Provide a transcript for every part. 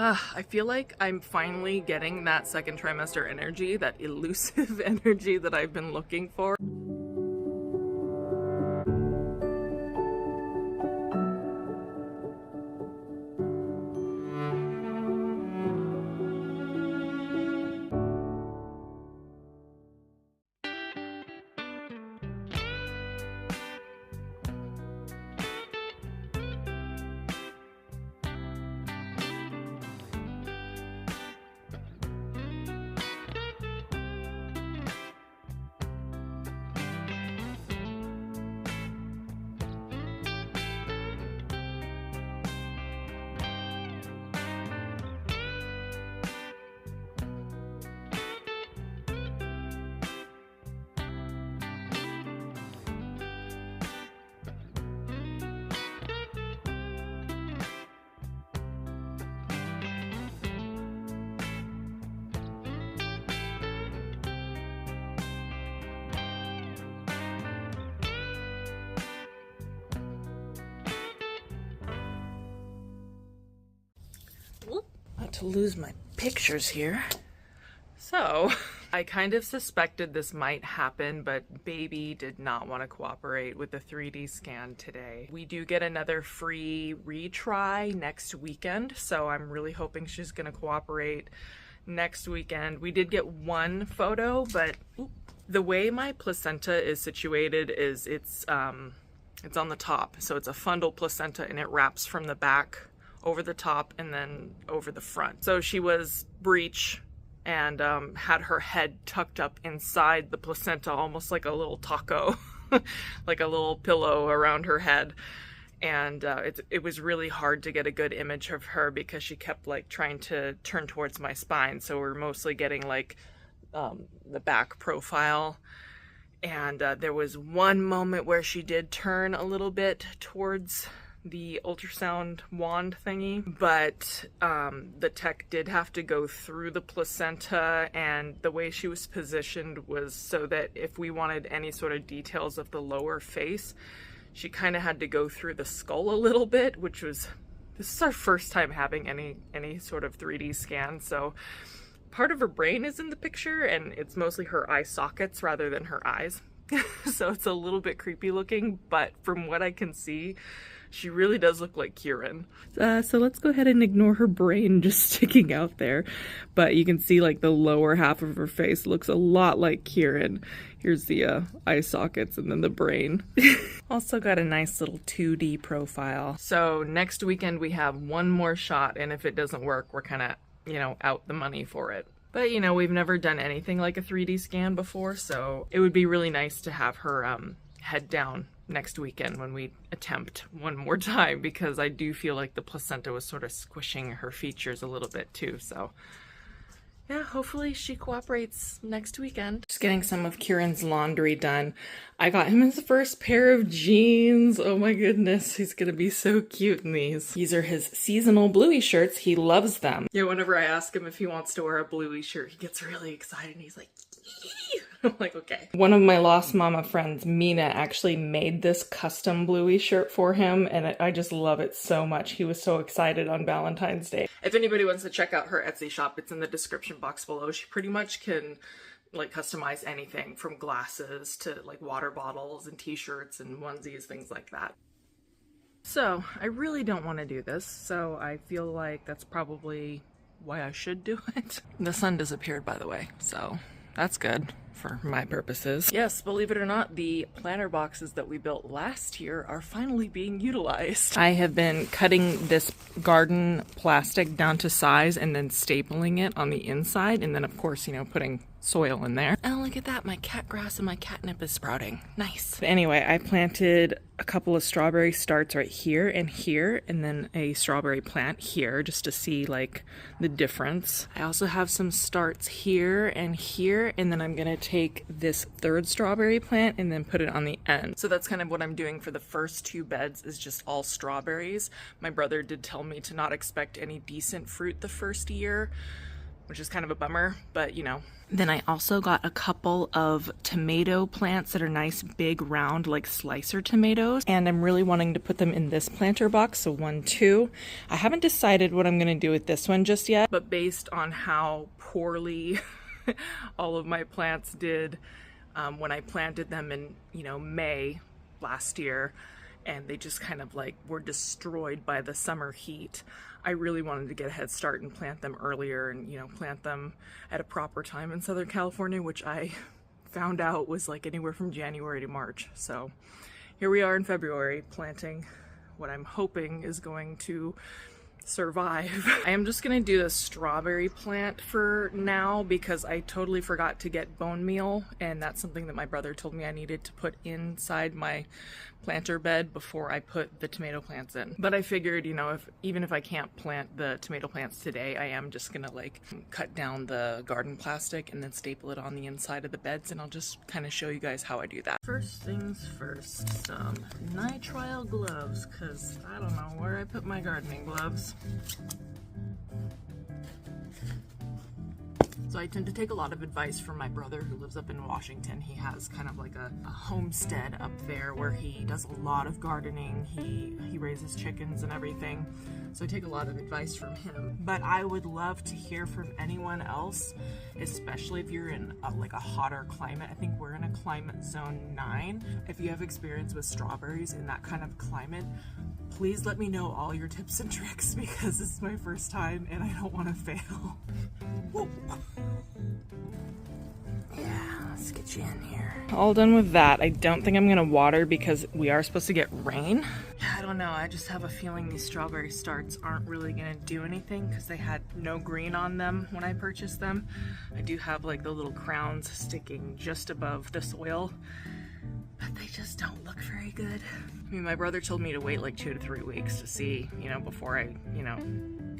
I feel like I'm finally getting that second trimester energy, that elusive energy that I've been looking for. Not to lose my pictures here. So, I kind of suspected this might happen, but baby did not want to cooperate with the 3D scan today. We do get another free retry next weekend, so I'm really hoping she's going to cooperate next weekend. We did get one photo, but the way my placenta is situated is it's on the top. So it's a fundal placenta and it wraps from the back over the top and then over the front. So she was breech and had her head tucked up inside the placenta, almost like a little taco, like a little pillow around her head. And it was really hard to get a good image of her because she kept like trying to turn towards my spine. So we're mostly getting like the back profile. And there was one moment where she did turn a little bit towards the ultrasound wand thingy, but the tech did have to go through the placenta, and the way she was positioned was so that if we wanted any sort of details of the lower face, she kind of had to go through the skull a little bit, which was, this is our first time having any sort of 3D scan, so part of her brain is in the picture and it's mostly her eye sockets rather than her eyes. So it's a little bit creepy looking, but from what I can see, she really does look like Kameron. So let's go ahead and ignore her brain just sticking out there. But you can see like the lower half of her face looks a lot like Kameron. Here's the eye sockets and then the brain. Also got a nice little 2D profile. So next weekend we have one more shot, and if it doesn't work, we're kind of, you know, out the money for it. But, you know, we've never done anything like a 3D scan before, so it would be really nice to have her head down next weekend when we attempt one more time, because I do feel like the placenta was sort of squishing her features a little bit too, so yeah, hopefully she cooperates next weekend. Just getting some of Kieran's laundry done. I got him his first pair of jeans. Oh my goodness, he's gonna be so cute in these. These are his seasonal Bluey shirts. He loves them. Yeah, whenever I ask him if he wants to wear a Bluey shirt, he gets really excited and he's like, yee! I'm like, okay. One of my Lost Mama friends, Mina, actually made this custom Bluey shirt for him, and I just love it so much. He was so excited on Valentine's Day. If anybody wants to check out her Etsy shop, it's in the description box below. She pretty much can like customize anything from glasses to like water bottles and t-shirts and onesies, things like that. So I really don't want to do this, so I feel like that's probably why I should do it. The sun disappeared, by the way, so that's good for my purposes. Yes, believe it or not, the planter boxes that we built last year are finally being utilized. I have been cutting this garden plastic down to size and then stapling it on the inside, and then of course, you know, putting soil in there. Oh, look at that, my cat grass and my catnip is sprouting. Nice. But anyway, I planted a couple of strawberry starts right here, and then a strawberry plant here, just to see like the difference. I also have some starts here, and then I'm gonna take this third strawberry plant and then put it on the end. So that's kind of what I'm doing for the first two beds, is just all strawberries. My brother did tell me to not expect any decent fruit the first year, which is kind of a bummer, but you know. Then I also got a couple of tomato plants that are nice, big, round, like slicer tomatoes. And I'm really wanting to put them in this planter box, so 1, 2. I haven't decided what I'm gonna do with this one just yet, but based on how poorly all of my plants did when I planted them in, you know, May last year, and they just kind of like were destroyed by the summer heat, I really wanted to get a head start and plant them earlier and, you know, plant them at a proper time in Southern California, which I found out was like anywhere from January to March. So here we are in February planting what I'm hoping is going to survive. I am just gonna do the strawberry plant for now because I totally forgot to get bone meal, and that's something that my brother told me I needed to put inside my planter bed before I put the tomato plants in. But I figured, you know, even if I can't plant the tomato plants today, I am just gonna like cut down the garden plastic and then staple it on the inside of the beds, and I'll just kind of show you guys how I do that. First things first, some nitrile gloves, because I don't know where I put my gardening gloves. So I tend to take a lot of advice from my brother who lives up in Washington. He has kind of like a homestead up there where he does a lot of gardening. He raises chickens and everything. So I take a lot of advice from him. But I would love to hear from anyone else, especially if you're in like a hotter climate. I think we're in a climate zone 9. If you have experience with strawberries in that kind of climate, please let me know all your tips and tricks because this is my first time and I don't want to fail. Whoa. Yeah, let's get you in here. All done with that. I don't think I'm gonna water because we are supposed to get rain. I don't know, I just have a feeling these strawberry starts aren't really gonna do anything because they had no green on them when I purchased them. I do have like the little crowns sticking just above the soil, but they just don't look very good. I mean, my brother told me to wait like 2 to 3 weeks to see, you know, before I, you know,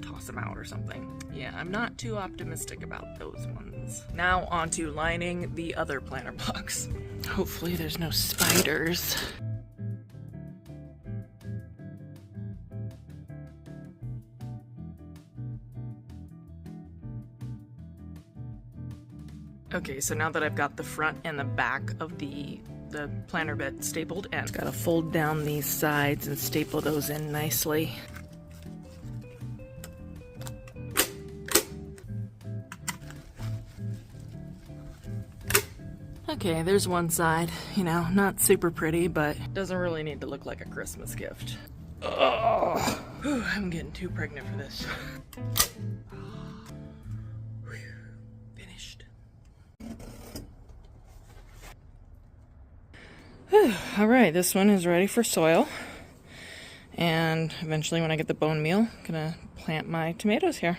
toss them out or something. Yeah, I'm not too optimistic about those ones. Now on to lining the other planter box. Hopefully there's no spiders. Okay, so now that I've got the front and the back of the planter bed stapled, and gotta fold down these sides and staple those in nicely. Okay, there's one side, you know, not super pretty, but doesn't really need to look like a Christmas gift. Oh, I'm getting too pregnant for this. Finished. All right, this one is ready for soil. And eventually when I get the bone meal, I'm gonna plant my tomatoes here.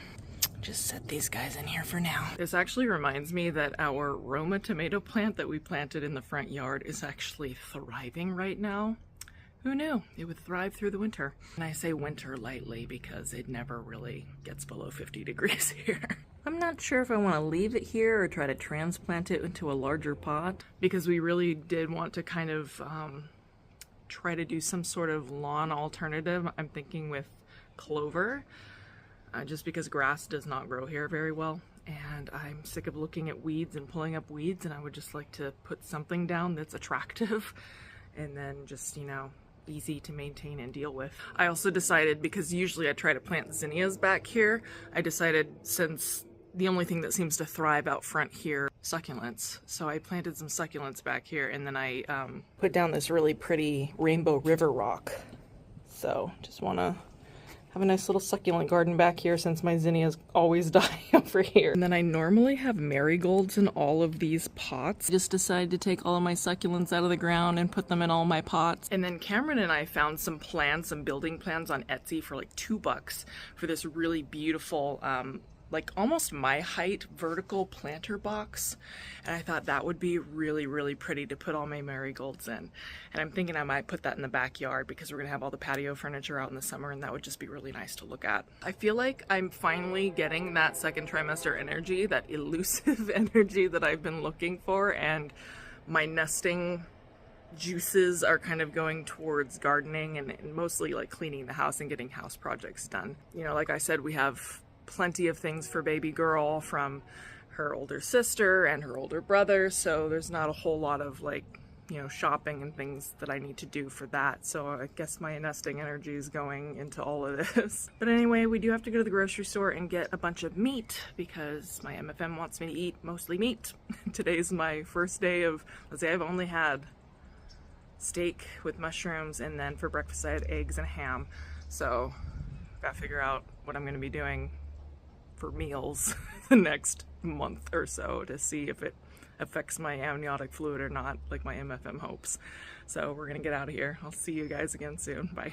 Just set these guys in here for now. This actually reminds me that our Roma tomato plant that we planted in the front yard is actually thriving right now. Who knew it would thrive through the winter? And I say winter lightly because it never really gets below 50 degrees here. I'm not sure if I want to leave it here or try to transplant it into a larger pot, because we really did want to kind of try to do some sort of lawn alternative. I'm thinking with clover. Just because grass does not grow here very well, and I'm sick of looking at weeds and pulling up weeds, and I would just like to put something down that's attractive and then just, you know, easy to maintain and deal with. I also decided, because usually I try to plant zinnias back here, I decided since the only thing that seems to thrive out front here, succulents. So I planted some succulents back here, and then I put down this really pretty rainbow river rock. So just want to have a nice little succulent garden back here since my zinnias always die over here. And then I normally have marigolds in all of these pots. I just decided to take all of my succulents out of the ground and put them in all my pots. And then Kameron and I found some plans, some building plans on Etsy for like $2 for this really beautiful, like almost my height vertical planter box, and I thought that would be really, really pretty to put all my marigolds in. And I'm thinking I might put that in the backyard because we're gonna have all the patio furniture out in the summer, and that would just be really nice to look at. I feel like I'm finally getting that second trimester energy, that elusive energy that I've been looking for, and my nesting juices are kind of going towards gardening and mostly like cleaning the house and getting house projects done. You know, like I said, we have plenty of things for baby girl from her older sister and her older brother, so there's not a whole lot of like, you know, shopping and things that I need to do for that. So I guess my nesting energy is going into all of this. But anyway, we do have to go to the grocery store and get a bunch of meat because my MFM wants me to eat mostly meat. Today's my first day of, let's say I've only had steak with mushrooms, and then for breakfast I had eggs and ham. So gotta figure out what I'm gonna be doing for meals the next month or so to see if it affects my amniotic fluid or not, like my MFM hopes. So we're gonna get out of here. I'll see you guys again soon. Bye.